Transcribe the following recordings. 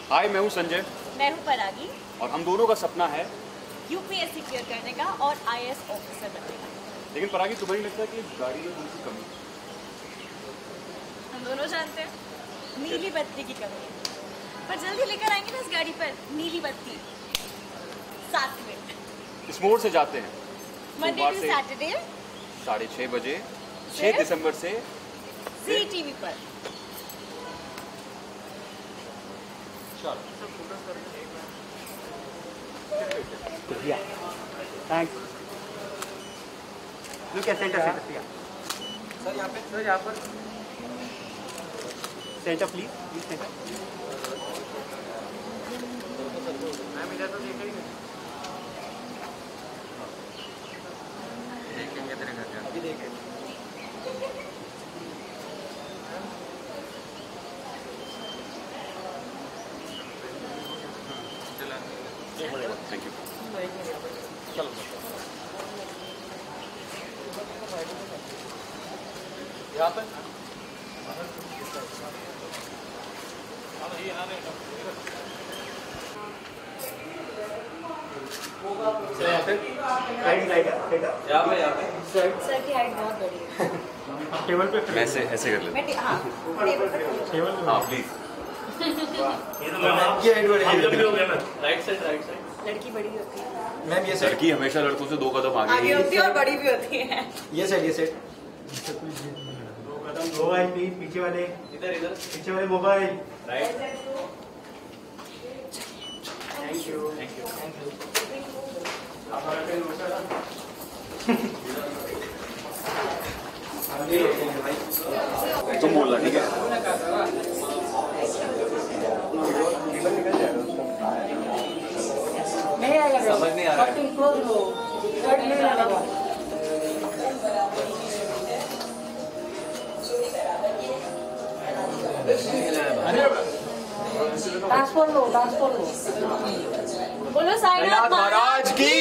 हाय, मैं हूँ संजय। मैं हूँ परागी। और हम दोनों का सपना है यूपीएससी क्लियर करने का और आईएएस ऑफिसर बनने का। लेकिन परागी, तुम्हें नहीं लगता कि गाड़ी में उनकी कमी? हम दोनों जानते हैं नीली बत्ती की कमी है, पर जल्दी लेकर आएंगे ना इस गाड़ी पर नीली बत्ती 7 मिनट। इस मोड़ से जाते हैं मंडे टू सैटरडे 6:30 बजे 6 दिसंबर से जी टीवी पर। Thanks. Look at centre sir यहाँ पर सेंटर प्लीज सेंटर। मैम इधर तो देखा ही नहीं। देखेंगे तेरे घर जाके। अभी देखेंगे। Thank you. चलो यहाँ पे सर की हाइट बहुत बड़ी है। टेबल पे मैं ऐसे कर लेता हाँ टेबल पर टेबल पे हाँ प्लीज। राइट साइड लड़की बड़ी होती है, मैम ये साइड लड़की हमेशा लड़कों से 2 कदम आगे आगे होती है और बड़ी भी होती है। ये साइड 2 कदम मोबाइल प्लीज। पीछे वाले पीछे वाले मोबाइल। Right thank you. तुम बोलना, ठीक है? समझ नहीं आ रहा है। ट्रांसफर लो। बोलो साईनाथ महाराज की।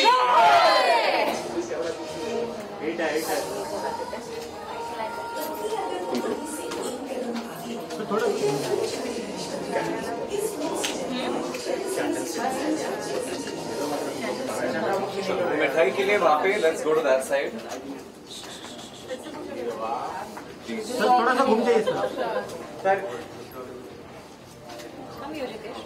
मिठाई के लिए वहाँ पे let's go to that side. Sir थोड़ा सा घूम जाइए सर। हम ही हो रितेश।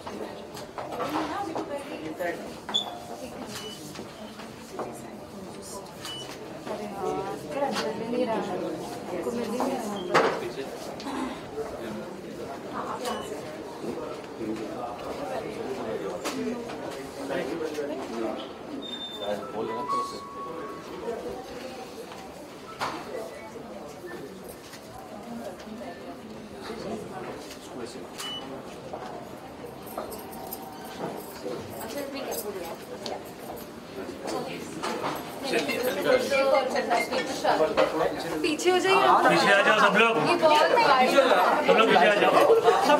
पीछे हो जाइए। पीछे आ जाओ सब लोग। सब लोग पीछे आ जाओ। सब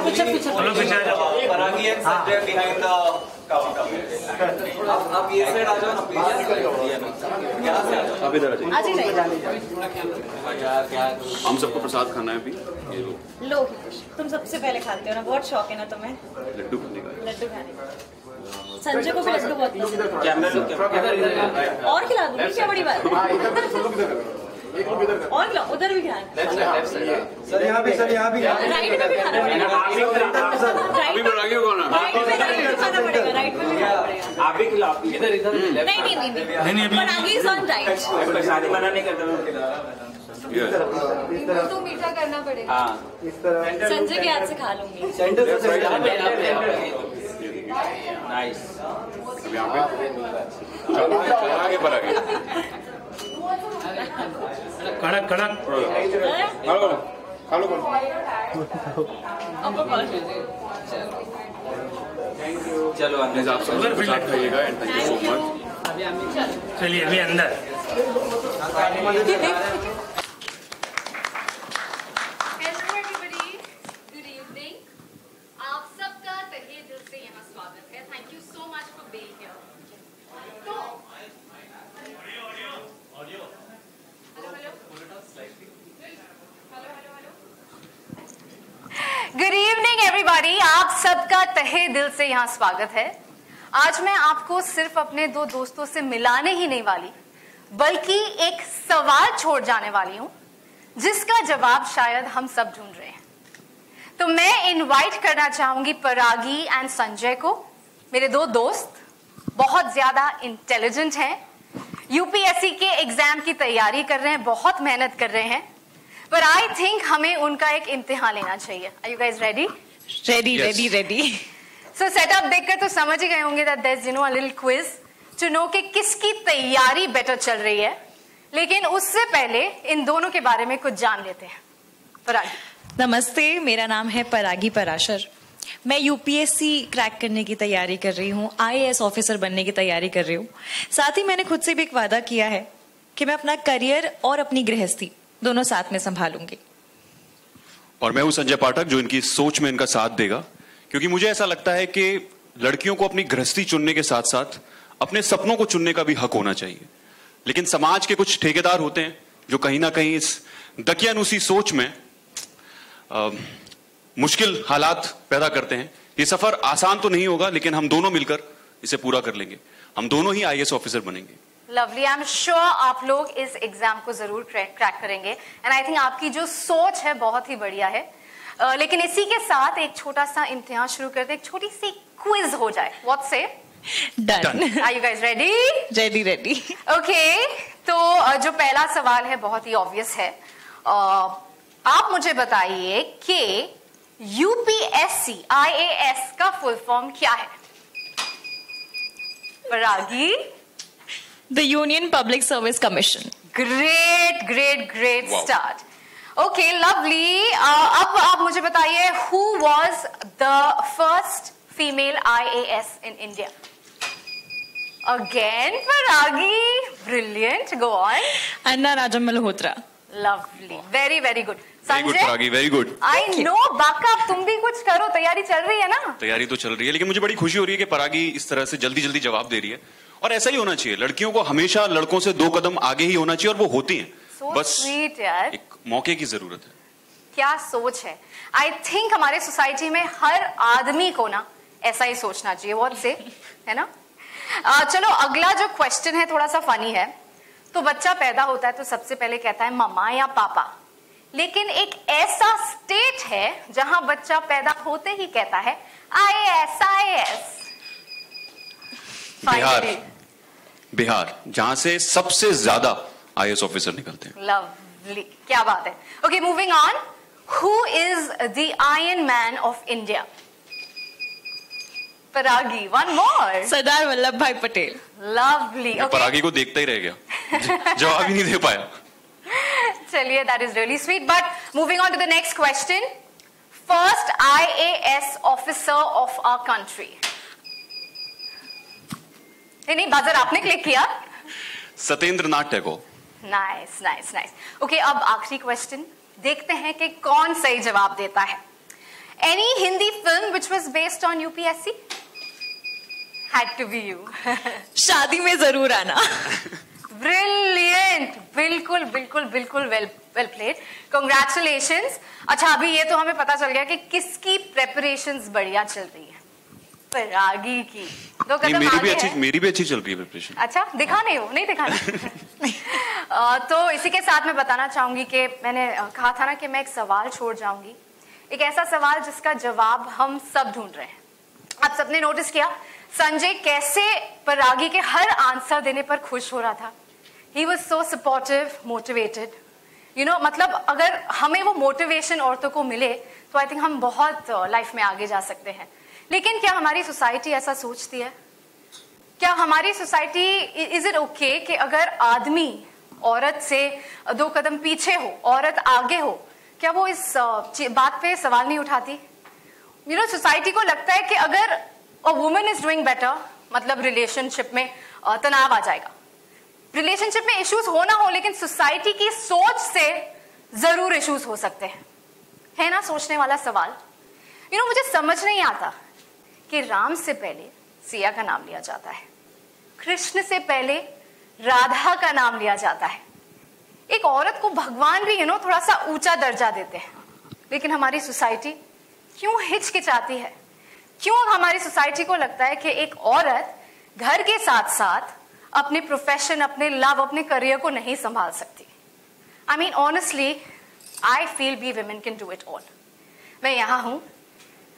लोग पीछे आ जाओ। परागी and Sanjay behind the counter. आप ये साइड आ जाओ ना प्लीज। यहाँ से आ जाओ। आप इधर आ जाइए। आज ही नहीं क्या हम सबको प्रसाद खाना है अभी। ये लो, लो तुम सबसे पहले खाते हो ना, बहुत शौक है ना तुम्हें लड्डू खाने का। लड्डू खाने का। संजय को भी लड्डू बहुत पसंद है। और खिला दूंगी, क्या बड़ी बात है। और खिलाओ, उधर भी खाना। सर यहाँ भी राइट में भी खाना पड़ेगा। अभी परागी को खाना। राइट में खाना पड़ेगा, राइट में भी खाना पड़ेगा। आप भी खिलाओ। इधर नहीं परागी इज ऑन राइट। शादी मना नहीं करता। तो मीठा करना पड़ेगा। हाँ संजय के हाथ से खा लूंगी। सेंटर से नाइस। अब यहाँ पे चला आगे परागी। कड़क कड़क। खा लो। चलो अंदर आप सब प्रसाद खाइएगा and thank you so much. चलिए अभी अंदर। गुड इवनिंग एवरीबॉडी, आप सबका तहे दिल से यहाँ स्वागत है। आज मैं आपको सिर्फ अपने दो दोस्तों से मिलाने ही नहीं वाली, बल्कि एक सवाल छोड़ जाने वाली हूँ जिसका जवाब शायद हम सब ढूंढ रहे हैं। तो मैं इनवाइट करना चाहूंगी परागी एंड संजय को। मेरे दो दोस्त बहुत ज्यादा इंटेलिजेंट हैं, यूपीएससी के एग्जाम की तैयारी कर रहे हैं, बहुत मेहनत कर रहे हैं, पर आई थिंक हमें उनका एक इम्तिहान लेना चाहिए। Are you guys ready? Ready. So setup देखकर तो समझ ही गए होंगे that there is a little quiz to know कि किसकी तैयारी बेटर चल रही है। लेकिन उससे पहले इन दोनों के बारे में कुछ जान लेते हैं। परागी। नमस्ते, मेरा नाम है परागी पराशर। मैं यूपीएससी क्रैक करने की तैयारी कर रही हूँ, आईएएस ऑफिसर बनने की तैयारी कर रही हूँ। साथ ही मैंने खुद से भी एक वादा किया है कि मैं अपना करियर और अपनी गृहस्थी दोनों साथ में संभालूंगी। और मैं हूं संजय पाठक, जो इनकी सोच में इनका साथ देगा, क्योंकि मुझे ऐसा लगता है कि लड़कियों को अपनी गृहस्थी चुनने के साथ साथ अपने सपनों को चुनने का भी हक होना चाहिए। लेकिन समाज के कुछ ठेकेदार होते हैं जो कहीं ना कहीं इस दकियानुसी सोच में मुश्किल हालात पैदा करते हैं। ये सफर आसान तो नहीं होगा, लेकिन हम दोनों मिलकर इसे पूरा कर लेंगे। हम दोनों ही आईएएस ऑफिसर बनेंगे। लवली, आई एम श्योर आप लोग इस एग्जाम को जरूर क्रैक करेंगे एंड आई थिंक आपकी जो सोच है बहुत ही बढ़िया है। लेकिन इसी के साथ एक छोटा सा इम्तिहान शुरू करते, एक छोटी सी क्विज हो जाए। What say? Done. Are you guys ready? Ready. Okay, तो जो पहला सवाल है बहुत ही ऑब्वियस है। आप मुझे बताइए कि यूपीएससी आईएएस का फुल फॉर्म क्या है? Paragi. The union public service commission. Great start. Okay, lovely. अब आप मुझे बताइए, who was the first female IAS in India? Again Paragi, brilliant, go on. Anna Raja Malhotra. Lovely, very good. Very good Paragi, very good. I know Baka, तुम भी कुछ करो, तैयारी चल रही है ना? तैयारी तो चल रही है, लेकिन मुझे बड़ी खुशी हो रही है कि परागी इस तरह से जल्दी जवाब दे रही है। और ऐसा ही होना चाहिए, लड़कियों को हमेशा लड़कों से 2 कदम आगे ही होना चाहिए, और वो होती हैं। बस स्वीट यार, एक मौके की जरूरत है। क्या सोच है। आई थिंक हमारे सोसाइटी में हर आदमी को ना ऐसा ही सोचना चाहिए। व्हाट से, है ना? चलो, अगला जो क्वेश्चन है थोड़ा सा फनी है। तो बच्चा पैदा होता है तो सबसे पहले कहता है मम्मा या पापा, लेकिन एक ऐसा स्टेट है जहां बच्चा पैदा होते ही कहता है आईएएस। बिहार, जहां से सबसे ज्यादा आईएएस ऑफिसर निकलते हैं। लवली, क्या बात है। Okay, moving on. Who is the iron man of India? परागी, वन मोर। सरदार वल्लभ भाई पटेल। लवली। परागी को देखता ही रह गया, जवाब ही नहीं दे पाया। चलिए, that is really sweet. But moving on to the next question. First IAS officer of our country. नहीं, बजर आपने क्लिक किया। सत्येंद्र नाथ टैगोर। नाइस। ओके, अब आखिरी क्वेश्चन, देखते हैं कि कौन सही जवाब देता है। Any Hindi film which was based on UPSC? Had to be you. शादी में जरूर आना। ब्रिलियंट, बिल्कुल वेल प्लेड, कांग्रेचुलेशंस। अच्छा, अभी ये तो हमें पता चल गया कि किसकी प्रेपरेशंस बढ़िया चल रही है। परागी की 2 कदम आगे है। मेरी भी अच्छी चल रही है प्रिपरेशन। अच्छा, दिखाने हो? नहीं दिखाने। तो इसी के साथ मैं बताना चाहूंगी कि मैंने कहा था ना कि मैं एक सवाल छोड़ जाऊंगी, एक ऐसा सवाल जिसका जवाब हम सब ढूंढ रहे हैं। आप सबने नोटिस किया संजय कैसे परागी के हर आंसर देने पर खुश हो रहा था? He was so supportive, motivated. You know, मतलब अगर हमें वो मोटिवेशन औरतों को मिले तो आई थिंक हम बहुत लाइफ में आगे जा सकते हैं। लेकिन क्या हमारी सोसाइटी ऐसा सोचती है? क्या हमारी सोसाइटी, इज इट ओके कि अगर आदमी औरत से 2 कदम पीछे हो, औरत आगे हो, क्या वो इस बात पे सवाल नहीं उठाती? यू नो, सोसाइटी को लगता है कि अगर a woman is doing better, मतलब रिलेशनशिप में तनाव आ जाएगा, रिलेशनशिप में इश्यूज हो ना हो, लेकिन सोसाइटी की सोच से जरूर इश्यूज हो सकते हैं। है ना सोचने वाला सवाल। यू नो, मुझे समझ नहीं आता कि राम से पहले सिया का नाम लिया जाता है, कृष्ण से पहले राधा का नाम लिया जाता है। एक औरत को भगवान भी थोड़ा सा ऊंचा दर्जा देते हैं, लेकिन हमारी सोसाइटी क्यों हिचकिचाती है? क्यों हमारी सोसाइटी को लगता है कि एक औरत घर के साथ साथ अपने प्रोफेशन, अपने लव, अपने करियर को नहीं संभाल सकती? I mean honestly I feel we women can do it all. मैं यहाँ हूं,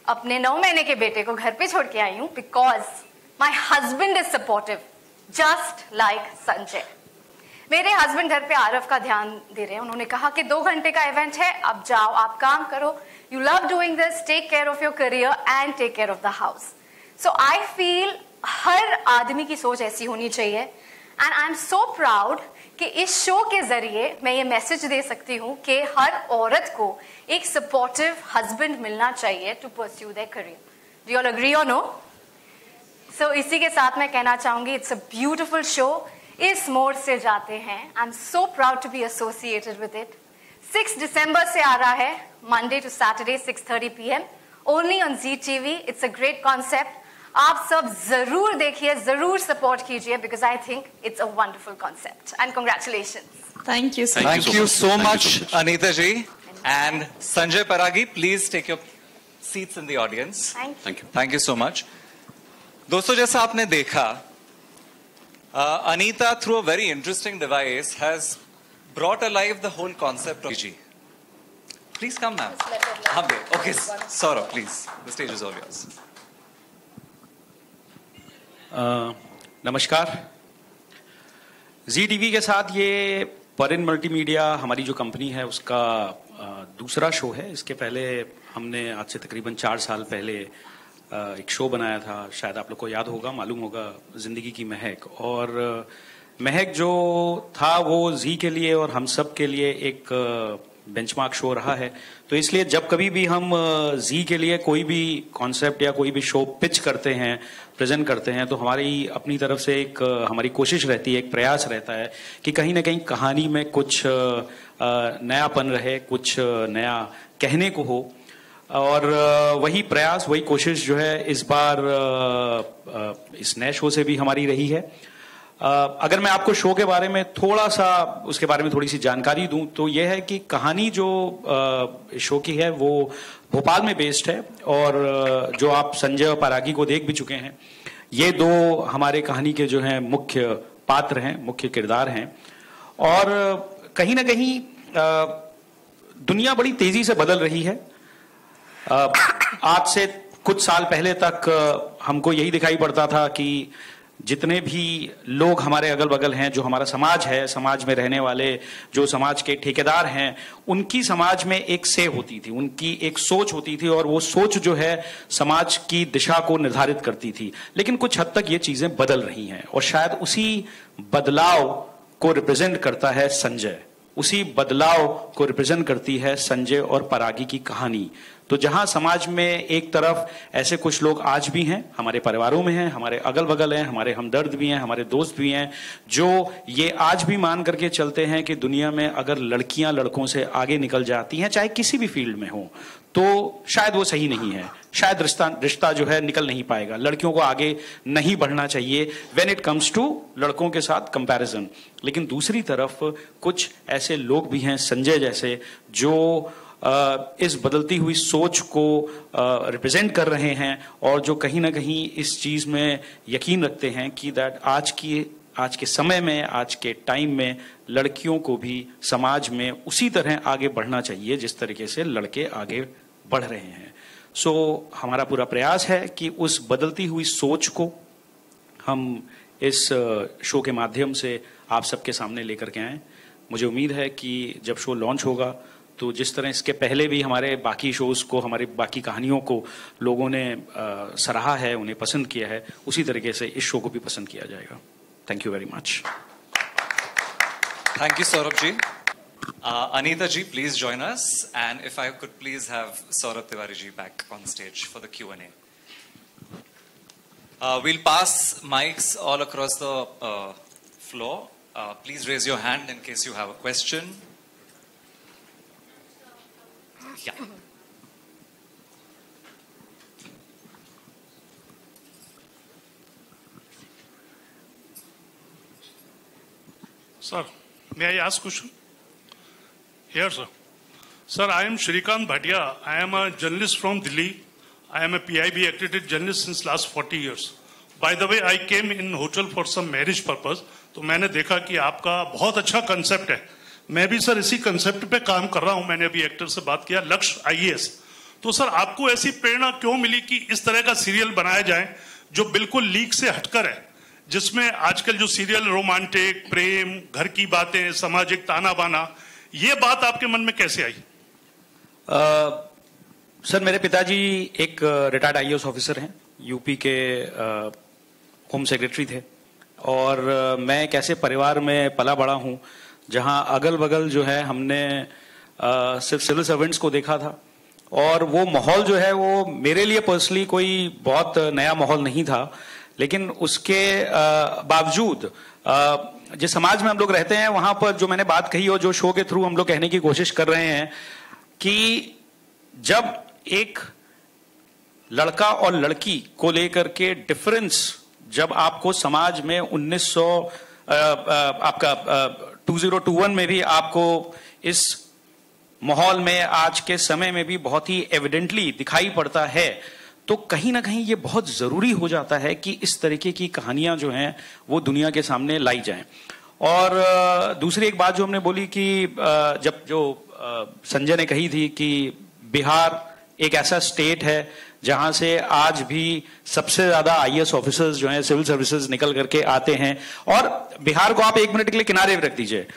अपने 9 महीने के बेटे को घर पे छोड़ के आई हूं because my husband is supportive just like Sanjay. मेरे हस्बैंड घर पे आरव का ध्यान दे रहे हैं. उन्होंने कहा कि 2 घंटे का इवेंट है, अब जाओ, आप काम करो, you love doing this, take care of your career and take care of the house. So I feel हर आदमी की सोच ऐसी होनी चाहिए and I am so proud कि इस शो के जरिए मैं ये मैसेज दे सकती हूँ कि हर औरत को एक सपोर्टिव हस्बैंड मिलना चाहिए to pursue their career. Do you all agree और नो? सो इसी के साथ मैं कहना चाहूंगी इट्स अ ब्यूटिफुल शो. इस मोड़ से जाते हैं. I am so proud to be associated with it. 6 दिसंबर से आ रहा है, Monday to Saturday 6:30 PM only on Zee TV. It's a great concept. आप सब जरूर देखिए, जरूर सपोर्ट कीजिए because I think it's a wonderful concept and congratulations. Thank you. Thank you so much, Anita ji. And Sanjay Paragi, please take your seats in the audience. Thank you. Thank you so much. दोस्तों, जैसा आपने देखा, Anita, through a very interesting device, has brought alive the whole concept of G. Please come, ma'am. Okay, Saurabh, please. The stage is all yours. नमस्कार. जी TV के साथ ये परिन multimedia हमारी जो कंपनी है उसका दूसरा शो है. इसके पहले हमने आज से तकरीबन 4 साल पहले एक शो बनाया था, शायद आप लोग को याद होगा, मालूम होगा, जिंदगी की महक. और महक जो था वो जी के लिए और हम सब के लिए एक बेंचमार्क शो रहा है. तो इसलिए जब कभी भी हम जी के लिए कोई भी कॉन्सेप्ट या कोई भी शो पिच करते हैं, प्रेजेंट करते हैं, तो हमारी अपनी तरफ से एक हमारी कोशिश रहती है, एक प्रयास रहता है कि कहीं ना कहीं कहानी में कुछ नयापन रहे, कुछ नया कहने को हो. और वही प्रयास, वही कोशिश जो है इस बार इस नए शो से भी हमारी रही है. अगर मैं आपको शो के बारे में थोड़ा सा, उसके बारे में थोड़ी सी जानकारी दूं तो यह है कि कहानी जो शो की है वो भोपाल में बेस्ड है. और जो आप संजय और परागी को देख भी चुके हैं, ये 2 हमारे कहानी के जो हैं मुख्य पात्र हैं, मुख्य किरदार हैं. और कहीं ना कहीं दुनिया बड़ी तेजी से बदल रही है. आज से कुछ साल पहले तक हमको यही दिखाई पड़ता था कि जितने भी लोग हमारे अगल बगल हैं, जो हमारा समाज है, समाज में रहने वाले जो समाज के ठेकेदार हैं, उनकी समाज में एक से होती थी, उनकी एक सोच होती थी और वो सोच जो है समाज की दिशा को निर्धारित करती थी. लेकिन कुछ हद तक ये चीजें बदल रही हैं और शायद उसी बदलाव को रिप्रेजेंट करता है संजय, उसी बदलाव को रिप्रेजेंट करती है संजय और परागी की कहानी. तो जहां समाज में एक तरफ ऐसे कुछ लोग आज भी हैं, हमारे परिवारों में हैं, हमारे अगल बगल हैं, हमारे हमदर्द भी हैं, हमारे दोस्त भी हैं, जो ये आज भी मान करके चलते हैं कि दुनिया में अगर लड़कियां लड़कों से आगे निकल जाती हैं, चाहे किसी भी फील्ड में हो, तो शायद वो सही नहीं है, शायद रिश्ता जो है निकल नहीं पाएगा, लड़कियों को आगे नहीं बढ़ना चाहिए व्हेन इट कम्स टू लड़कों के साथ कंपैरिजन. लेकिन दूसरी तरफ कुछ ऐसे लोग भी हैं, संजय जैसे, जो इस बदलती हुई सोच को रिप्रेजेंट कर रहे हैं और जो कहीं ना कहीं इस चीज में यकीन रखते हैं कि दैट आज के समय में, आज के टाइम में लड़कियों को भी समाज में उसी तरह आगे बढ़ना चाहिए जिस तरीके से लड़के आगे बढ़ रहे हैं. सो हमारा पूरा प्रयास है कि उस बदलती हुई सोच को हम इस शो के माध्यम से आप सबके सामने लेकर के आए. मुझे उम्मीद है कि जब शो लॉन्च होगा तो जिस तरह इसके पहले भी हमारे बाकी शोज को, हमारी बाकी कहानियों को लोगों ने सराहा है, उन्हें पसंद किया है, उसी तरीके से इस शो को भी पसंद किया जाएगा. Thank you very much. Thank you, Saurabh ji. Anita ji, please join us. And if I could please have Saurabh Tiwari ji back on stage for the Q&A. We'll pass mics all across the floor. Please raise your hand in case you have a question. Yeah. Sir, may I ask question? Here, sir. Sir, I am Shrikant Bhatia. I am a journalist from Delhi. I am a PIB accredited journalist since last 40 years. By the way, I came in hotel for some marriage purpose. तो मैंने देखा कि आपका बहुत अच्छा concept है. मैं भी सर इसी कंसेप्ट पे काम कर रहा हूं. मैंने अभी एक्टर से बात किया, लक्ष्य IAS. तो सर आपको ऐसी प्रेरणा क्यों मिली कि इस तरह का सीरियल बनाया जाए जो बिल्कुल लीक से हटकर है, जिसमें आजकल जो सीरियल रोमांटिक, प्रेम, घर की बातें, सामाजिक ताना बाना, ये बात आपके मन में कैसे आई? सर मेरे पिताजी एक रिटायर्ड IAS ऑफिसर हैं, यूपी के होम सेक्रेटरी थे, और मैं एक ऐसे परिवार में पला बड़ा हूं जहां अगल बगल जो है हमने सिर्फ सिविल सर्वेंट्स को देखा था, और वो माहौल जो है वो मेरे लिए पर्सनली कोई बहुत नया माहौल नहीं था. लेकिन उसके बावजूद जिस समाज में हम लोग रहते हैं वहां पर जो मैंने बात कही और जो शो के थ्रू हम लोग कहने की कोशिश कर रहे हैं कि जब एक लड़का और लड़की को लेकर के डिफरेंस जब आपको समाज में 2021 में भी आपको इस माहौल में आज के समय में भी बहुत ही एविडेंटली दिखाई पड़ता है, तो कहीं ना कहीं ये बहुत जरूरी हो जाता है कि इस तरीके की कहानियां जो हैं वो दुनिया के सामने लाई जाएं. और दूसरी एक बात जो हमने बोली कि जब जो संजय ने कही थी कि बिहार एक ऐसा स्टेट है जहां से आज भी सबसे ज्यादा IAS ऑफिसर्स जो हैं सिविल सर्विसेज निकल करके आते हैं, और बिहार को आप एक मिनट के लिए किनारे रख दीजिए.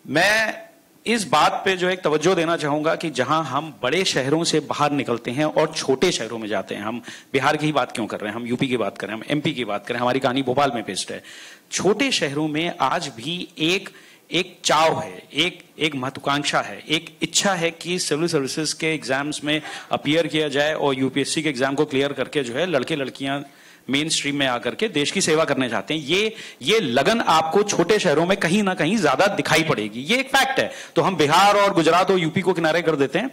मैं इस बात पे जो एक तवज्जो देना चाहूंगा कि जहां हम बड़े शहरों से बाहर निकलते हैं और छोटे शहरों में जाते हैं, हम बिहार की ही बात क्यों कर रहे हैं, हम यूपी की बात कर रहे हैं, हम MP की बात करें, हमारी कहानी भोपाल में पेस्ट है. छोटे शहरों में आज भी एक चाव है, एक महत्वाकांक्षा है, एक इच्छा है कि सिविल सर्विसेज के एग्जाम्स में अपीयर किया जाए और UPSC के एग्जाम को क्लियर करके जो है लड़के लड़कियां मेन स्ट्रीम में आकर के देश की सेवा करने चाहते हैं. ये लगन आपको छोटे शहरों में कहीं ना कहीं ज्यादा दिखाई पड़ेगी, ये एक फैक्ट है. तो हम बिहार और गुजरात और यूपी को किनारे कर देते हैं.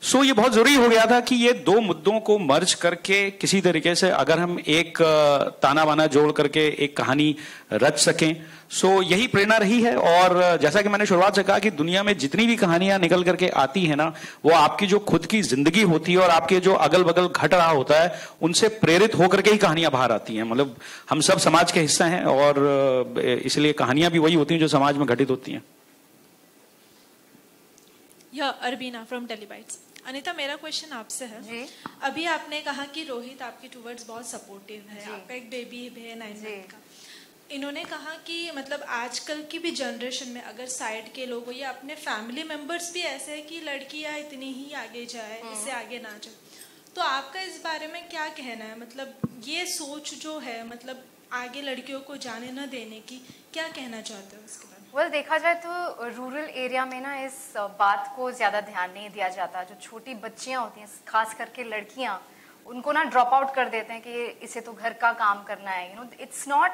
सो ये बहुत जरूरी हो गया था कि ये दो मुद्दों को मर्ज करके किसी तरीके से अगर हम एक ताना बाना जोड़ करके एक कहानी रच सकें. सो यही प्रेरणा रही है. और जैसा कि मैंने शुरुआत से कहा कि दुनिया में जितनी भी कहानियां निकल करके आती है ना, वो आपकी जो खुद की जिंदगी होती है और आपके जो अगल बगल घट रहा होता है उनसे प्रेरित होकर के ही कहानियां बाहर आती हैं. मतलब हम सब समाज के हिस्सा हैं और इसलिए कहानियां भी वही होती हैं जो समाज में घटित होती हैं. अरबीना फ्रॉम टेलीबाइट्स. अनीता, मेरा क्वेश्चन आपसे है. अभी आपने कहा कि रोहित आपके टूवर्ड्स बहुत सपोर्टिव है, आपका एक बेबी है 9 मंथ का. इन्होंने कहा कि मतलब आजकल की भी जनरेशन में अगर साइड के लोग हो या अपने फैमिली मेंबर्स भी ऐसे है कि लड़कियां इतनी ही आगे जाए, इससे आगे ना जाए, तो आपका इस बारे में क्या कहना है? मतलब ये सोच जो है, मतलब आगे लड़कियों को जाने न देने की, क्या कहना चाहते हो उसके बारे में? देखा जाए तो रूरल एरिया में ना इस बात को ज्यादा ध्यान नहीं दिया जाता. जो छोटी बच्चियां होती हैं, खास करके लड़कियां, उनको ना ड्रॉप आउट कर देते हैं कि इसे तो घर का काम करना है. It's not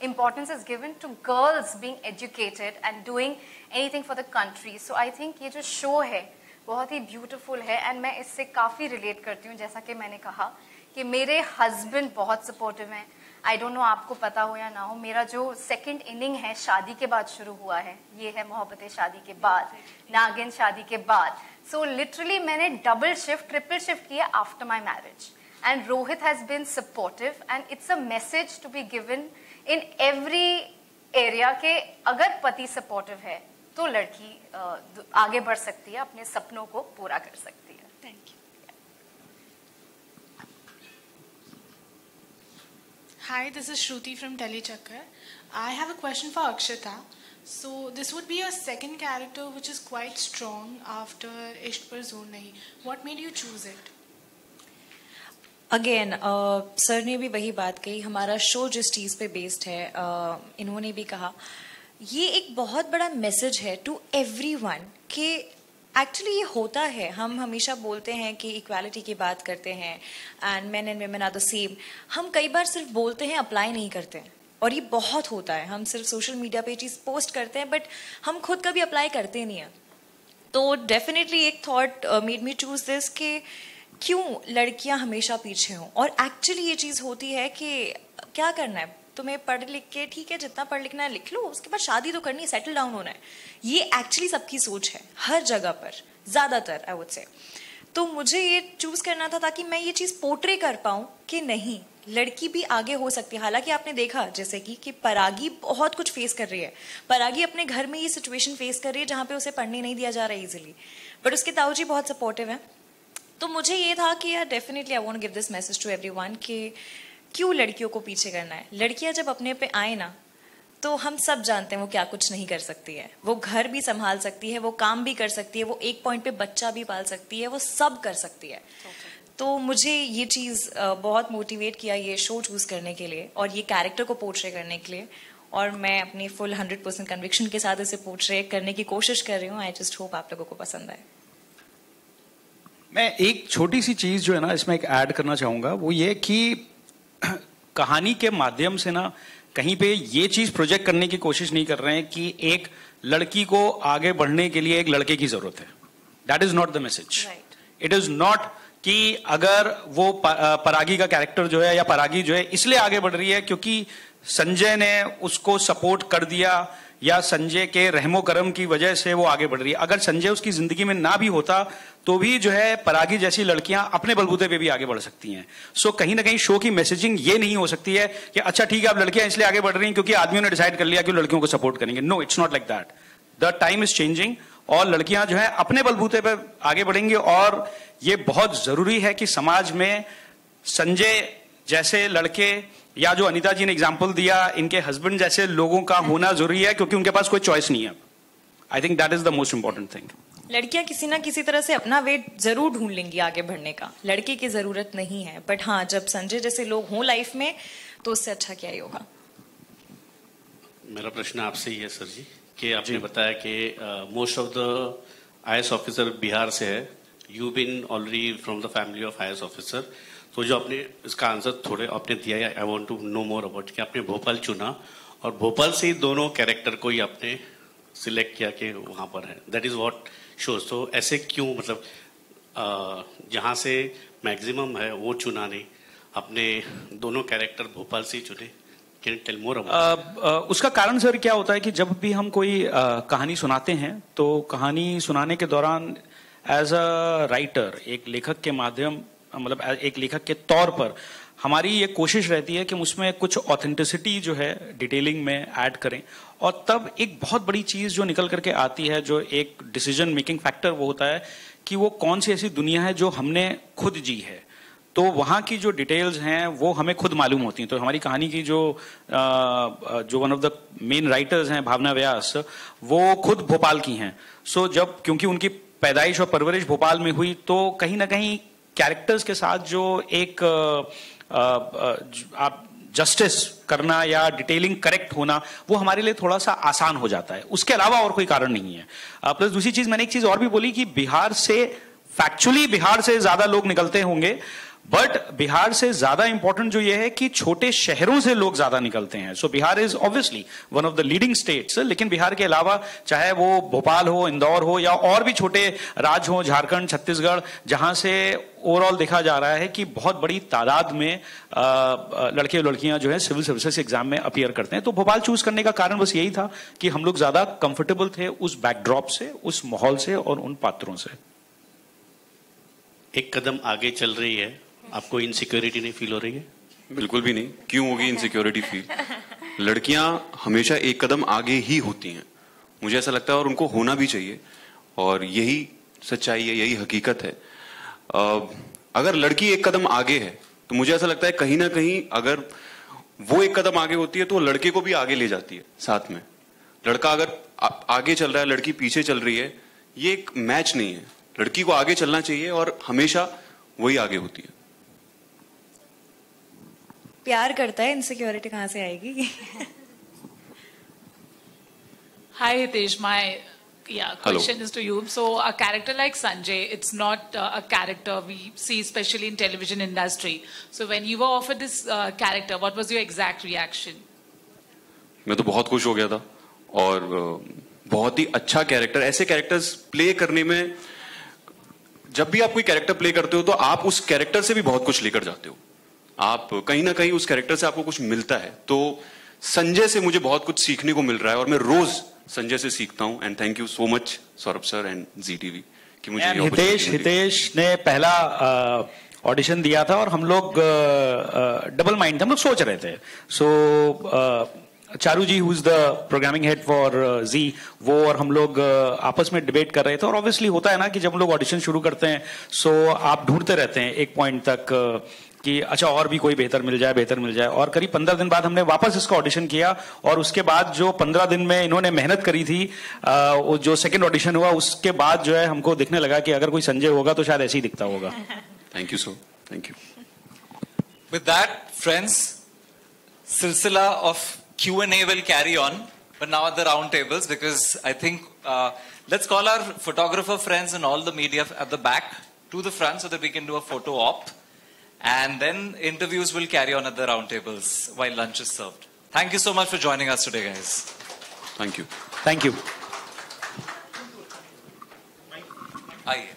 importance is given to girls being educated and doing anything for the country. So I think ये जो शो है बहुत ही ब्यूटीफुल है एंड मैं इससे काफ़ी रिलेट करती हूँ. जैसा कि मैंने कहा कि मेरे हस्बैंड बहुत सपोर्टिव हैं. आई डोंट नो आपको पता हो या ना हो, मेरा जो सेकंड इनिंग है शादी के बाद शुरू हुआ है, ये है मोहब्बतें शादी के बाद, नागिन शादी के बाद. सो लिटरली मैंने डबल शिफ्ट, ट्रिपल शिफ्ट किया after my marriage and Rohit has been supportive and it's a message to be given in every area के अगर पति सपोर्टिव है तो लड़की आगे बढ़ सकती है, अपने सपनों को पूरा कर सकती है. Thank you. Hi, this is Shruti from Telechakkar. I have a question for Akshita. So this would be your second character which is quite strong after Ishq Par Zoor Nahi. What made you choose it? Again sir ने भी वही बात कही, हमारा show जिस चीज़ पे based है, इन्होंने भी कहा ये एक बहुत बड़ा मैसेज है टू एवरीवन कि एक्चुअली ये होता है. हम हमेशा बोलते हैं कि इक्वालिटी की बात करते हैं and men and women are the same. हम कई बार सिर्फ बोलते हैं, अप्लाई नहीं करते हैं, और ये बहुत होता है. हम सिर्फ सोशल मीडिया पे चीज़ पोस्ट करते हैं बट हम खुद कभी अप्लाई करते नहीं हैं. तो डेफिनेटली एक thought made me choose this कि क्यों लड़कियां हमेशा पीछे हों. और एक्चुअली ये चीज़ होती है कि क्या करना है तुम्हें, पढ़ लिख के ठीक है जितना पढ़ लिखना है लिख लो, उसके बाद शादी तो करनी है, सेटल डाउन होना है. ये एक्चुअली सबकी सोच है हर जगह पर, ज़्यादातर आई वुड से. तो मुझे ये चूज करना था ताकि मैं ये चीज पोर्ट्रे कर पाऊं कि नहीं, लड़की भी आगे हो सकती है। हालांकि आपने देखा जैसे कि परागी बहुत कुछ फेस कर रही है, परागी अपने घर में ये सिचुएशन फेस कर रही है जहां पे उसे पढ़ने नहीं दिया जा रहा है इजीली, बट उसके ताऊजी बहुत सपोर्टिव है। तो मुझे ये था कि यार definitely I want give this message to everyone कि क्यों लड़कियों को पीछे करना है। लड़कियां जब अपने पे आए ना, तो हम सब जानते हैं वो क्या कुछ नहीं कर सकती है। वो घर भी संभाल सकती है, वो काम भी कर सकती है, वो एक पॉइंट पे बच्चा भी पाल सकती है, वो सब कर सकती है। तो मुझे ये चीज बहुत मोटिवेट किया ये शो चूज करने के लिए और ये कैरेक्टर को पोर्ट्रे करने के लिए, और मैं अपनी फुल 100% कन्विक्शन के साथ इसे पोर्ट्रे करने की कोशिश कर रही हूँ। आई जस्ट होप आप लोगों को पसंद आए। मैं एक छोटी सी चीज जो है ना इसमें एक ऐड करना चाहूंगा, वो ये कि कहानी के माध्यम से ना कहीं पे ये चीज प्रोजेक्ट करने की कोशिश नहीं कर रहे हैं कि एक लड़की को आगे बढ़ने के लिए एक लड़के की जरूरत है। That is not the message. It is not कि अगर वो परागी का कैरेक्टर जो है या परागी जो है इसलिए आगे बढ़ रही है क्योंकि संजय ने उसको सपोर्ट कर दिया या संजय के रहमो करम की वजह से वो आगे बढ़ रही है। अगर संजय उसकी जिंदगी में ना भी होता तो भी जो है परागी जैसी लड़कियां अपने बलबूते पे भी आगे बढ़ सकती हैं। सो कहीं ना कहीं शो की मैसेजिंग ये नहीं हो सकती है कि अच्छा ठीक है अब लड़कियां इसलिए आगे बढ़ रही हैं क्योंकि आदमियों ने डिसाइड कर लिया कि लड़कियों को सपोर्ट करेंगे। No, it's not like that. The time is changing और लड़कियां जो है अपने बलबूते पे आगे बढ़ेंगी। और ये बहुत जरूरी है कि समाज में संजय जैसे लड़के या जो अनीता जी ने एग्जाम्पल दिया इनके हस्बैंड जैसे लोगों का होना जरूरी है क्योंकि उनके पास कोई चॉइस नहीं है। I think that is the most important thing. लड़कियां किसी ना किसी तरह से अपना वेट जरूर ढूंढ लेंगी आगे बढ़ने का, लड़के की जरूरत नहीं है। बट हाँ, जब संजय जैसे लोग हों लाइफ में तो उससे अच्छा क्या ही होगा। मेरा प्रश्न आपसे ही है सर जी कि आपने बताया कि most of the IAS officer Bihar से है। You been already from the family of IAS officer. तो जो आपने इसका आंसर थोड़े आपने दिया है, I want to know more about कि आपने भोपाल चुना और भोपाल से ही दोनों कैरेक्टर को ही आपने सिलेक्ट किया कि वहां पर है। That is what shows. तो ऐसे क्यों, मतलब जहां से मैक्सिमम है वो चुना नहीं, आपने दोनों कैरेक्टर भोपाल से ही चुने? Can tell more about? उसका कारण सर क्या होता है कि जब भी हम कोई कहानी सुनाते हैं तो कहानी सुनाने के दौरान एज अ राइटर, एक लेखक के माध्यम, मतलब एक लेखक के तौर पर हमारी ये कोशिश रहती है कि उसमें कुछ ऑथेंटिसिटी जो है डिटेलिंग में ऐड करें। और तब एक बहुत बड़ी चीज जो निकल करके आती है, जो एक डिसीजन मेकिंग फैक्टर, वो होता है कि वो कौन सी ऐसी दुनिया है जो हमने खुद जी है। तो वहां की जो डिटेल्स हैं वो हमें खुद मालूम होती हैं। तो हमारी कहानी की जो one of the main writers हैं भावना व्यास, वो खुद भोपाल की हैं। सो जब क्योंकि उनकी पैदाइश और परवरिश भोपाल में हुई तो कहीं ना कहीं कैरेक्टर्स के साथ जो एक आप जस्टिस करना या डिटेलिंग करेक्ट होना वो हमारे लिए थोड़ा सा आसान हो जाता है। उसके अलावा और कोई कारण नहीं है। प्लस दूसरी चीज, मैंने एक चीज और भी बोली कि बिहार से, फैक्चुअली बिहार से ज्यादा लोग निकलते होंगे, बट बिहार से ज्यादा इंपॉर्टेंट जो ये है कि छोटे शहरों से लोग ज्यादा निकलते हैं। So Bihar is obviously one of the leading states, लेकिन बिहार के अलावा चाहे वो भोपाल हो, इंदौर हो या और भी छोटे राज्य हो, झारखंड, छत्तीसगढ़, जहां से ओवरऑल देखा जा रहा है कि बहुत बड़ी तादाद में लड़के और लड़कियां जो है सिविल सर्विसेज एग्जाम में अपीयर करते हैं। तो भोपाल चूज करने का कारण बस यही था कि हम लोग ज्यादा कंफर्टेबल थे उस बैकड्रॉप से, उस माहौल से और उन पात्रों से। एक कदम आगे चल रही है, आपको इनसिक्योरिटी नहीं फील हो रही है? बिल्कुल भी नहीं। क्यों होगी इनसिक्योरिटी फील? लड़कियां हमेशा एक कदम आगे ही होती हैं, मुझे ऐसा लगता है, और उनको होना भी चाहिए। और यही सच्चाई है, यही हकीकत है। अगर लड़की एक कदम आगे है तो मुझे ऐसा लगता है कहीं ना कहीं अगर वो एक कदम आगे होती है तो लड़के को भी आगे ले जाती है साथ में। लड़का अगर आगे चल रहा है, लड़की पीछे चल रही है, ये एक मैच नहीं है। लड़की को आगे चलना चाहिए और हमेशा वही आगे होती है। प्यार करता है, इनसिक्योरिटी कहां से आएगी? Hi Hitesh, my question is to you. So a character like Sanjay, it's not a character we see especially in television industry. So when you were offered this character, what was your exact reaction? मैं तो बहुत खुश हो गया था और बहुत ही अच्छा कैरेक्टर। ऐसे कैरेक्टर्स प्ले करने में, जब भी आप कोई कैरेक्टर प्ले करते हो तो आप उस कैरेक्टर से भी बहुत कुछ लेकर जाते हो। आप कहीं ना कहीं उस कैरेक्टर से आपको कुछ मिलता है। तो संजय से मुझे बहुत कुछ सीखने को मिल रहा है और मैं रोज संजय से सीखता हूं। And thank you so much Saurabh sir and ZTV कि मुझे हितेश ने पहला ऑडिशन दिया था और हम लोग डबल माइंड थे, हम लोग सोच रहे थे. So Charu ji, who is the programming head for Zee, वो और हम लोग आपस में डिबेट कर रहे थे. और ऑब्वियसली होता है ना कि जब हम लोग ऑडिशन शुरू करते हैं, सो आप ढूंढते रहते हैं एक पॉइंट तक कि अच्छा और भी कोई बेहतर मिल जाए. और करीब 15 दिन बाद हमने वापस इसका ऑडिशन किया, और उसके बाद जो 15 दिन में इन्होंने मेहनत करी थी, वो जो सेकंड ऑडिशन हुआ उसके बाद जो है हमको दिखने लगा कि अगर कोई संजय होगा तो शायद ऐसे ही दिखता होगा. Thank you sir, thank you. With that friends, सिलसिला of Q&A will carry on, but now at the round tables, because I think let's call our photographer friends and all the media at the back to the front so that we can do a photo op, and then interviews will carry on at the round tables while lunch is served. Thank you so much for joining us today, guys. Thank you. Thank you. आइए.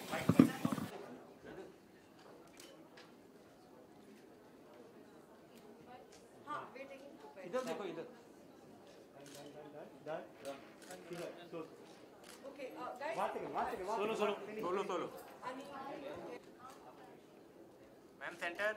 Solo ma'am centre.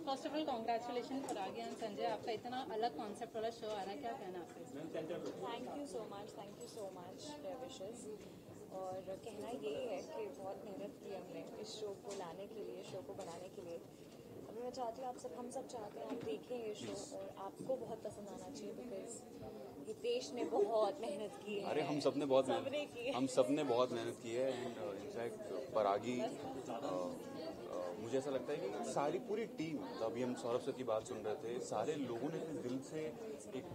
First of all congratulation परागी and Sanjay, आपका इतना अलग concept वाला show आ रहा है, क्या कहना आपका? Thank you so much for wishes. और कहना यही है कि बहुत मेहनत की हमने इस शो को लाने के लिए, शो को बनाने के लिए. अभी मैं चाहती हूँ हम सब चाहते हैं आप देखें ये शो और आपको बहुत पसंद आना चाहिए, बिकॉज हितेश ने बहुत मेहनत की है. अरे हम सबने बहुत मेहनत की है. एंड इनफैक्ट परागी, मुझे ऐसा लगता है कि सारी पूरी टीम, अभी हम सौरभ सर की बात सुन रहे थे, सारे लोगों ने अपने दिल से एक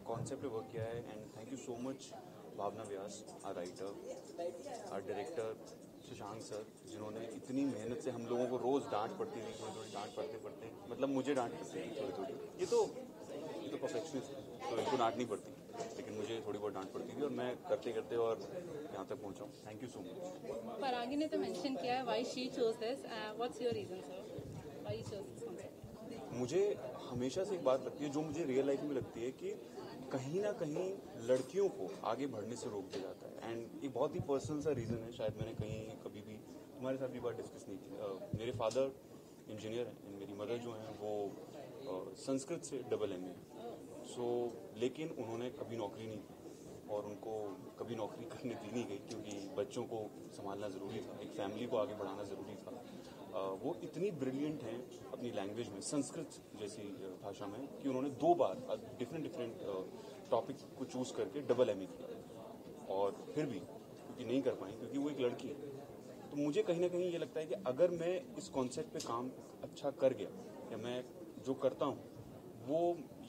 कॉन्सेप्ट पे वर्क किया है. And thank you so much Bhavna Vyas, our writer, our director Sushant sir, जिन्होंने इतनी मेहनत से, हम लोगों को रोज डांट पड़ती थी, थोड़ी डांट पड़ते मतलब मुझे डांट पड़ती थी थोड़ी. ये तो परफेक्शनिस्ट है, तो इनको डांट नहीं पड़ती, लेकिन मुझे थोड़ी बहुत डांट पड़ती थी और मैं करते और यहाँ तक पहुँचा हूँ. Thank you so much. Paragi ने तो मेंशन किया है why she chose this, what's your reason sir, why you chose this concept? मुझे हमेशा से एक बात लगती है, जो मुझे रियल लाइफ में लगती है, कि कहीं ना कहीं लड़कियों को आगे बढ़ने से रोक दिया जाता है. एंड एक बहुत ही पर्सनल सा रीज़न है, शायद मैंने कहीं कभी भी तुम्हारे साथ भी बात डिस्कस नहीं की. मेरे फादर इंजीनियर हैं, मेरी मदर जो हैं वो संस्कृत से डबल MA. सो लेकिन उन्होंने कभी नौकरी नहीं की और उनको कभी नौकरी करने दी नहीं गई, क्योंकि बच्चों को संभालना ज़रूरी था, एक फैमिली को आगे बढ़ाना ज़रूरी था. वो इतनी ब्रिलियंट हैं अपनी लैंग्वेज में, संस्कृत जैसी भाषा में, कि उन्होंने 2 बार डिफरेंट टॉपिक को चूज करके डबल MA किया, और फिर भी क्योंकि नहीं कर पाई, क्योंकि वो एक लड़की है. तो मुझे कहीं ना कहीं ये लगता है कि अगर मैं इस कॉन्सेप्ट पे काम अच्छा कर गया, या मैं जो करता हूँ वो,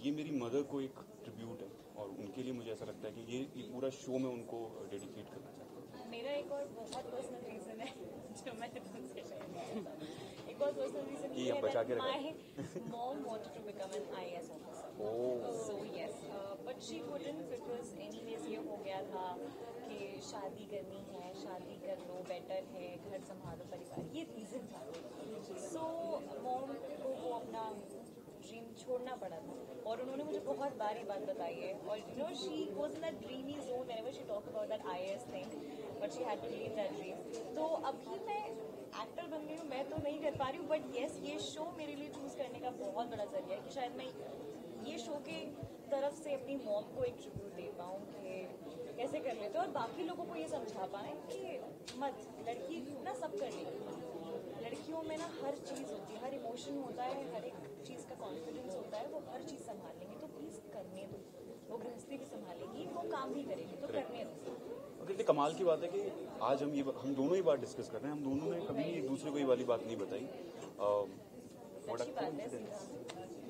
ये मेरी मदर को एक ट्रिब्यूट है, और उनके लिए मुझे ऐसा लगता है कि ये पूरा शो में उनको डेडिकेट करना चाहता हूँ. मेरा एक और बहुत पर्सनल रीजन है जो मैं तुमसे एक और पर्सनल रीजन ये बचा के रखा. My mom wanted to become an IAS officer. So yes, but she couldn't because anyways ये हो गया था कि शादी करनी है, शादी कर लो, बेटर है, घर संभालो, परिवार, ये रीजन था. So mom को वो अपना ड्रीम छोड़ना पड़ा था, और उन्होंने मुझे बहुत बार ये बात बताई है. और you know she was in that dreamy zone whenever she talk about that IAS thing, but she had to leave that dream. तो अभी मैं एक्टर बन गई हूँ, मैं तो नहीं कर पा रही हूँ, बट येस ये शो मेरे लिए चूज करने का बहुत बड़ा जरिया है कि शायद मैं ये शो के तरफ से अपनी मॉम को एक ट्रिब्यूट दे पाऊँ कि कैसे कर लेते, और बाकी लोगों को ये समझा पाए कि मत, लड़की ना सब कर लेगी, लड़कियों में ना हर चीज़ होती है, हर इमोशन होता है, हर एक चीज़ का कॉन्फिडेंस होता है, वो हर चीज़ संभाल लेंगी. तो प्लीज़ करने दो, वो गृहस्थी भी संभालेगी, वो काम भी करेगी, तो करने दो. देखिए कमाल की बात है कि आज हम दोनों ही बात डिस्कस कर रहे हैं. हम दोनों ने कभी एक दूसरे को ये वाली बात नहीं बताई.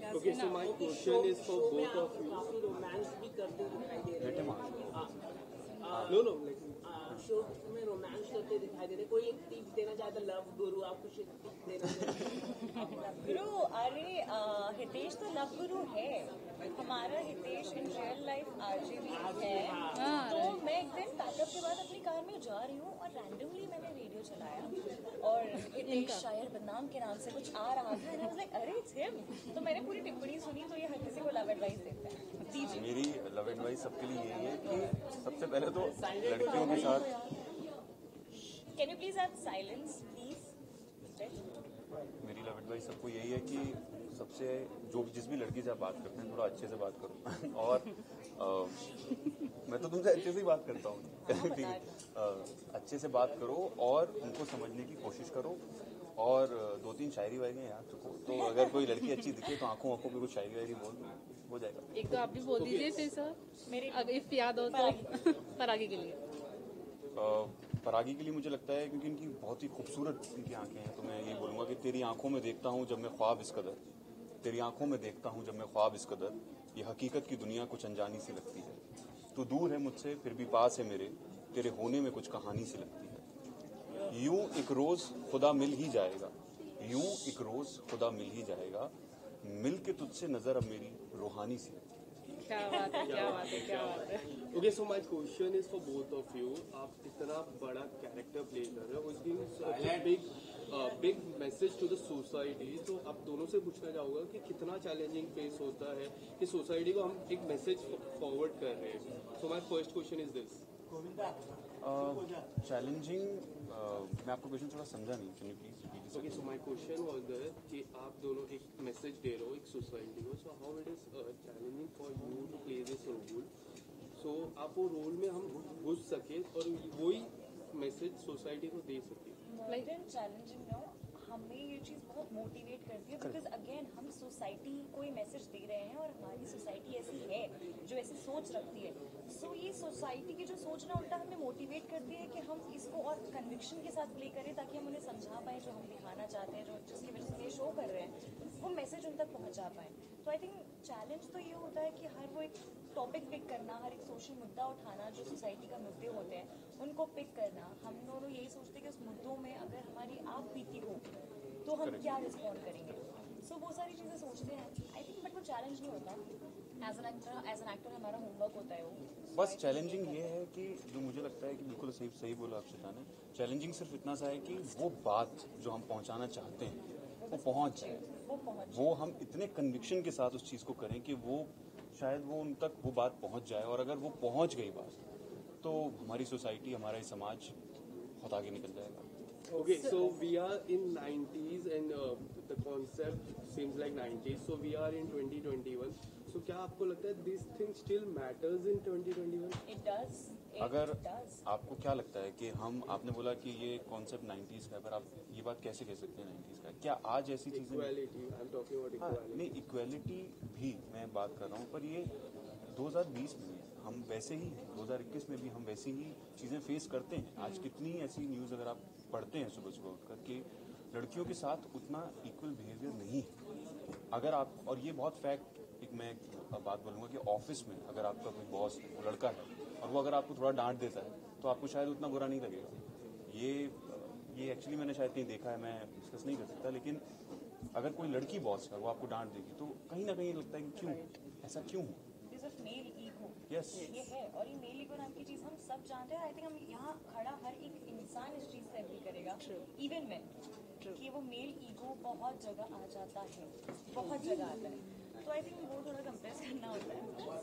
पॉडकास्ट Okay, है so ना। my question is for both of you. काफी रोमांस भी करते दिखाई दे रहे हैं। No, no, like शो में रोमांस करते दिखाई दे रहे, कोई एक टिप देना चाहे तो लव गुरु, आप कुछ एक टिप देना चाहे? गुरु, अरे हितेश तो लव गुरु है। हमारा Hitesh in real life RGB है। तो मैं एक दिन पैकअप के बाद अपनी कार में जा रही हूँ और रैंडमली मैंने रेडियो चलाया और हितेश शायर बदनाम के नाम से कुछ आ रहा था। And I was like, अरे इट्स हिम। तो मैंने पूरी टिप्पणी सुनी, तो ये हर किसी को लव एडवाइस देता है। दीजिए। मेरी लव एडवाइस सबके लिए यही है कि सबसे पहले तो लड़कियों के साथ can you please have silence please. मेरी लव एडवाइस सबको यही है कि सबसे जिस भी लड़की से आप बात करते हैं थोड़ा अच्छे से बात करो और मैं तो तुमसे अच्छे से ही बात करता हूँ ठीक है। अच्छे से बात करो और उनको समझने की कोशिश करो और 2-3 शायरी वायरी याद रखो। तो अगर कोई लड़की अच्छी दिखे तो आंखों पे कुछ शायरी वायरी बोल हो जाएगा। एक तो आप भी बोल दीजिए फिर सर, मेरे इफ याद हो तो परागी के लिए। परागी के लिए मुझे लगता है क्योंकि इनकी बहुत ही खूबसूरत इनकी आंखें हैं, तो मैं ये बोलूंगा कि तेरी आंखों में देखता हूँ जब मैं ख्वाब इस कदर, तेरी आंखों में देखता हूँ जब मैं ख्वाब इस कदर, ये हकीकत की दुनिया कुछ अनजानी सी लगती है। तू दूर है मुझसे फिर भी पास है मेरे, तेरे होने में कुछ कहानी सी लगती है। यूं एक रोज खुदा मिल ही जाएगा, यूं एक रोज खुदा मिल ही जाएगा, मिल के तुझसे नजर अब मेरी रूहानी सी लगती है। क्या बात है, क्या बात है, क्या बात है। Okay, so my question is for both of you. आप इतना बड़ा कैरेक्टर प्ले कर रहे हो, it gives big message to the society. तो आप दोनों से पूछना चाहूंगा कि कितना चैलेंजिंग फेस होता है कि सोसाइटी को हम एक मैसेज फॉरवर्ड कर रहे हैं। So my first question is this. Challenging मैं आपको क्वेश्चन थोड़ा समझा नहीं, can you please repeat? Okay, so my question was that कि आप दोनों एक मैसेज दे रहे हो एक सोसाइटी को, so how it is challenging for you to play this role, so आप वो रोल में हम घुस सके और वही मैसेज सोसाइटी को दे सके। चैलेंजिंग नो, हमें ये चीज़ बहुत मोटिवेट करती है बिकॉज अगेन हम सोसाइटी को ये मैसेज दे रहे हैं और हमारी सोसाइटी ऐसी है जो ऐसी सोच रखती है। सो ये सोसाइटी की जो सोच ना उल्टा हमें मोटिवेट करती है कि हम इसको और कन्विक्शन के साथ प्ले करें ताकि हम उन्हें समझा पाएं जो हम दिखाना चाहते हैं, जो जिसकी वजह से ये शो कर रहे हैं वो मैसेज उन तक पहुंचा पाएं। तो आई थिंक चैलेंज तो ये होता है कि हर वो एक टॉपिक पिक करना, हर एक सोशल मुद्दा उठाना जो सोसाइटी का मुद्दे होते हैं उनको पिक करना। हम दोनों यही सोचते हैं कि उस मुद्दों में अगर हमारी आप बीती हो तो हम क्या रिस्पॉन्ड करेंगे। सो वो सारी चीज़ें सोचते हैं आई थिंक, बट वो चैलेंज नहीं होता। एज एन एक्टर हमारा होमवर्क होता है वो। बस चैलेंजिंग ये है कि जो मुझे लगता है कि बिल्कुल सही बोला अक्षता ने, चैलेंजिंग सिर्फ इतना सा है कि वो बात जो हम पहुंचाना चाहते हैं वो पहुंच जाए, वो हम इतने कन्विक्शन के साथ उस चीज़ को करें कि वो शायद वो उन तक वो बात पहुंच जाए, और अगर वो पहुंच गई बात तो हमारी सोसाइटी, हमारा ये समाज बहुत आगे निकल जाएगा। Okay, so we are in 90s and the concept seems like 90s. So we are in 2021. So क्या आपको लगता है this thing still matters in 2021? It does. अगर आपको क्या लगता है कि आपने बोला कि ये कॉन्सेप्ट 90s का, अगर आप ये बात कैसे कह सकते हैं 90s का? क्या आज ऐसी चीजें Equality, I'm talking about equality. नहीं, इक्वेलिटी भी मैं बात कर रहा हूँ, पर ये 2020 में हम वैसे ही 2021 में भी हम वैसी ही चीजें फेस करते हैं। आज कितनी ऐसी न्यूज अगर आप पढ़ते हैं सुबह सुबह उठकर कि लड़कियों के साथ उतना इक्वल बिहेवियर नहीं है। अगर आप, और ये बहुत फैक्ट, एक मैं बात बोलूँगा कि ऑफिस में अगर आपका कोई बॉस लड़का है और वो अगर आपको थोड़ा डांट देता है तो आपको शायद उतना बुरा नहीं लगेगा। ये एक्चुअली मैंने शायद कहीं देखा है, मैं डिस्कस नहीं कर सकता, लेकिन अगर कोई लड़की बॉस है वो आपको डांट देगी तो कहीं ना कहीं लगता है कि क्यों ऐसा क्यों हो। Male ego Yes. ये है, और ये मेल ईगो नाम की चीज हम सब जानते हैं। आई थिंक हम यहाँ खड़ा हर एक इंसान इस चीज से एग्री करेगा, इवन मैं, कि वो मेल ईगो बहुत जगह आ जाता है, बहुत जगह आता है। तो आई थिंक वो थोड़ा कंप्रेस करना होता है,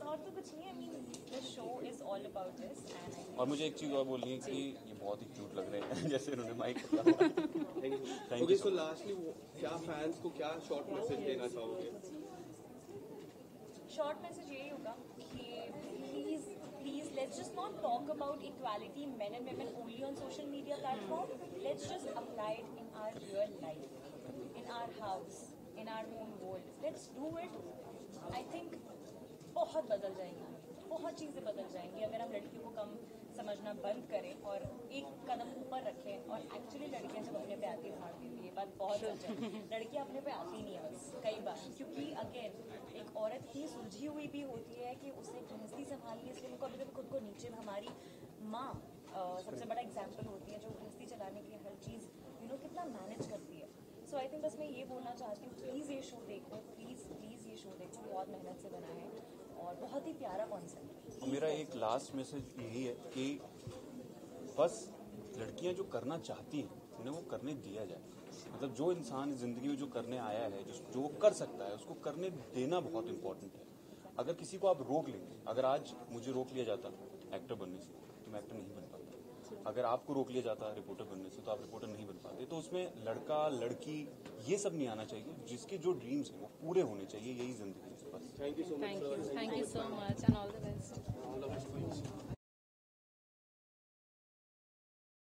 और तो कुछ नहीं। I mean the show is all about this. And और मुझे एक चीज और बोलनी है कि ये बहुत ही क्यूट लग रहे हैं जैसे उन्होंने माइक पकड़ा। ओके, सो लास्टली क्या फैंस को क्या शॉर्ट मैसेज देना चाहोगे? शॉर्ट मैसेज यही होगा कि please let's just not talk about equality men and women only on social media platform. Let's just apply it in our real life, in our house, in our own world. Let's do it. I think बहुत बदल जाएंगी, बहुत चीज़ें बदल जाएंगी अगर हम लड़कियों को कम समझ समझना बंद करें और एक कदम ऊपर रखें। और एक्चुअली लड़कियां जब अपने पे आती है भाग देती है, ये बात बहुत सच है। लड़कियां अपने पे आती नहीं है बस कई बार, क्योंकि अगेन एक औरत ही सुलझी हुई भी होती है कि उसने गृहस्थी संभाली, इसलिए उनको कभी खुद को नीचे, हमारी माँ सबसे बड़ा एग्जाम्पल होती है जो गृहस्थी चलाने की हर चीज़ कितना मैनेज करती है। सो आई थिंक बस मैं ये बोलना चाहती हूँ, प्लीज़ ये शो देखो, प्लीज़ प्लीज़ ये शो देखो, बहुत मेहनत से बना है और बहुत ही प्यारा कॉन्सेप्ट है। मेरा एक लास्ट मैसेज यही है कि बस लड़कियां जो करना चाहती हैं उन्हें वो करने दिया जाए। मतलब जो इंसान जिंदगी में जो करने आया है, जो कर सकता है, उसको करने देना बहुत इंपॉर्टेंट है। अगर किसी को आप रोक लेंगे, अगर आज मुझे रोक लिया जाता एक्टर बनने से तो मैं एक्टर नहीं बन पाता, अगर आपको रोक लिया जाता रिपोर्टर बनने से तो आप रिपोर्टर नहीं बन पाते। तो उसमें लड़का लड़की ये सब नहीं आना चाहिए, जिसके जो ड्रीम्स हैं वो पूरे होने चाहिए, यही जिंदगी है बस। Thank you so much. Thank you so much and all the best.